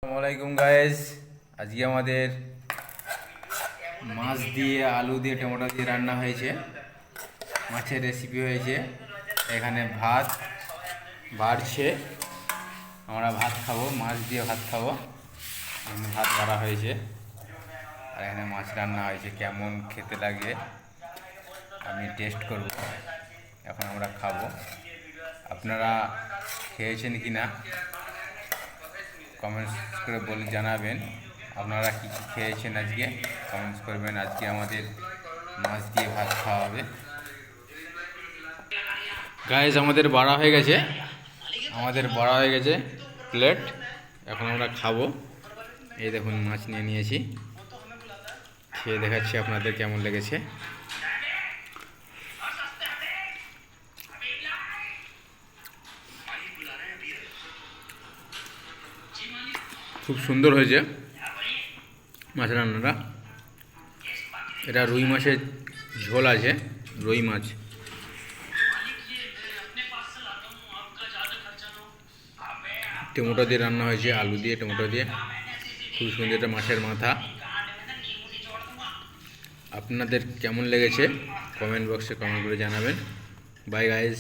আসসালামাইকুম গাইস, আজকে আমাদের মাছ দিয়ে আলু দিয়ে টমেটো দিয়ে রান্না হয়েছে। মাছের রেসিপি হয়েছে। এখানে ভাত বাড়ছে, আমরা ভাত খাবো, মাছ দিয়ে ভাত খাবো। এখানে ভাত বাড়া হয়েছে আর এখানে মাছ রান্না হয়েছে। কেমন খেতে লাগে আমি টেস্ট করব, এখন আমরা খাবো। আপনারা খেয়েছেন কি না কমেন্টস করে বলে জানাবেন। আপনারা কী কী খেয়েছেন আজকে কমেন্টস করবেন। আজকে আমাদের মাছ দিয়ে ভাত খাওয়া হবে। গাইস, আমাদের বড়া হয়ে গেছে, প্লেট। এখন আমরা খাবো। এই দেখুন, মাছ নিয়ে নিয়েছি, খেয়ে দেখাচ্ছি আপনাদের কেমন লেগেছে। খুব সুন্দর হয়েছে মাছ রান্নাটা। এটা রুই মাছের ঝোল আছে, রুই মাছ। টমেটো দিয়ে রান্না হয়েছে, আলু দিয়ে টমেটো দিয়ে, খুব সুন্দর। এটা মাছের মাথা। আপনাদের কেমন লেগেছে কমেন্ট বক্সে কমেন্ট করে জানাবেন। By guys.